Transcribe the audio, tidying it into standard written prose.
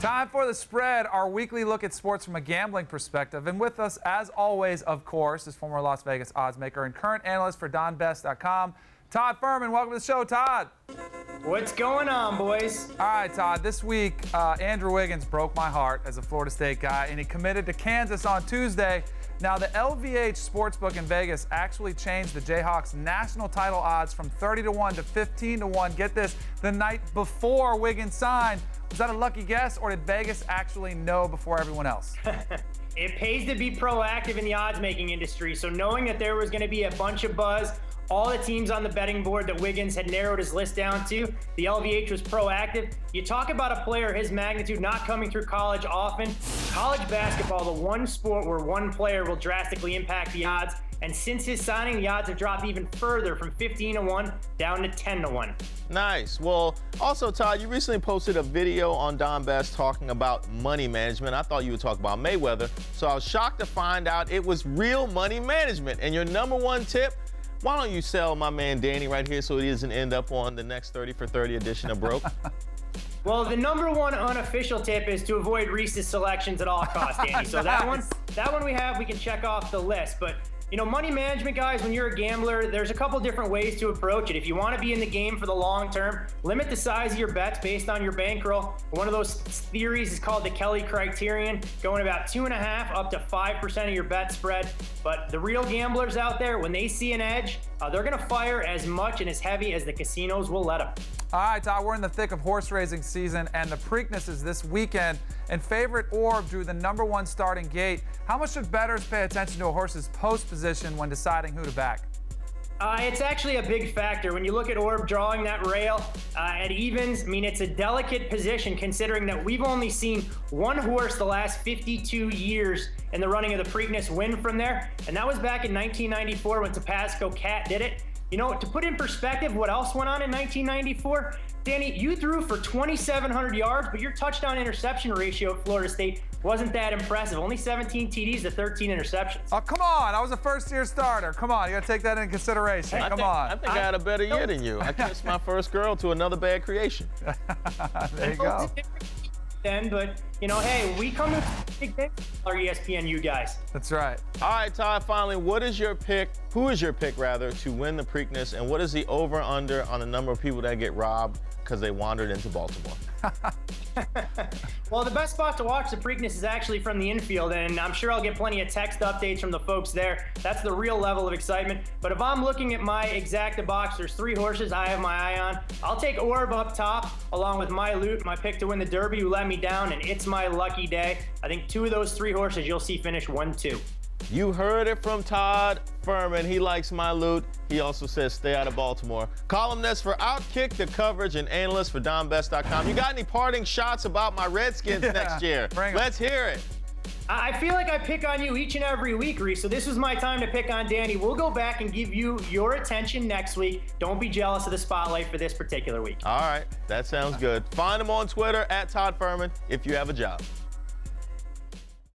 Time for The Spread, our weekly look at sports from a gambling perspective. And with us, as always, of course, is former Las Vegas oddsmaker and current analyst for DonBest.com, Todd Fuhrman. Welcome to the show, Todd. What's going on, boys? All right, Todd. This week, Andrew Wiggins broke my heart as a Florida State guy, and he committed to Kansas on Tuesday. Now, the LVH Sportsbook in Vegas actually changed the Jayhawks' national title odds from 30-1 to 15-1. Get this, the night before Wiggins signed. Was that a lucky guess, or did Vegas actually know before everyone else? It pays to be proactive in the odds-making industry, so knowing that there was going to be a bunch of buzz, all the teams on the betting board that Wiggins had narrowed his list down to, the LVH was proactive. You talk about a player his magnitude not coming through college often. College basketball, the one sport where one player will drastically impact the odds. And since his signing, the odds have dropped even further from 15-1 down to 10-1. Nice. Well, also, Todd, you recently posted a video on Don Best talking about money management. I thought you would talk about Mayweather, so I was shocked to find out it was real money management. And your #1 tip, why don't you sell my man Danny right here so he doesn't end up on the next 30 for 30 edition of Broke? Well, the #1 unofficial tip is to avoid Reese's selections at all costs, Danny. So that one we can check off the list. But you know, money management, guys, when you're a gambler, there's a couple different ways to approach it. If you want to be in the game for the long term, limit the size of your bets based on your bankroll. One of those theories is called the Kelly criterion, going about 2.5 up to 5% of your bet spread. But the real gamblers out there, when they see an edge, they're going to fire as much and as heavy as the casinos will let them. All right, Todd, we're in the thick of horse racing season, and the Preakness is this weekend, and favorite Orb drew the #1 starting gate. How much should bettors pay attention to a horse's post position when deciding who to back? It's actually a big factor. When you look at Orb drawing that rail at evens, I mean, it's a delicate position considering that we've only seen one horse the last 52 years in the running of the Preakness win from there, and that was back in 1994 when Tapasco Cat did it. You know, to put in perspective what else went on in 1994, Danny, you threw for 2,700 yards, but your touchdown interception ratio at Florida State wasn't that impressive. Only 17 TDs to 13 interceptions. Oh, come on. I was a first-year starter. Come on. You got to take that into consideration. Come on. I think I had a better year than you. I kissed my first girl to another bad creation. There you go. Then, but, you know, hey, we come to big things our ESPN, you guys. That's right. All right, Todd, finally, what is your pick? Who is your pick, rather, to win the Preakness, and what is the over-under on the number of people that get robbed because they wandered into Baltimore? Well, the best spot to watch the Preakness is actually from the infield, and I'm sure I'll get plenty of text updates from the folks there. That's the real level of excitement. But if I'm looking at my exacta box, there's 3 horses I have my eye on. I'll take Orb up top, along with My Loot, my pick to win the Derby, who let me down, and It's My Lucky Day. I think 2 of those 3 horses you'll see finish 1-2. You heard it from Todd Fuhrman. He likes My Loot. He also says stay out of Baltimore. Columnist for Outkick the Coverage and analyst for DonBest.com. You got any parting shots about my Redskins next year? Let's hear it. I feel like I pick on you each and every week, Reese, so this was my time to pick on Danny. We'll go back and give you your attention next week. Don't be jealous of the spotlight for this particular week. All right, that sounds good. Find him on Twitter at Todd Fuhrman if you have a job.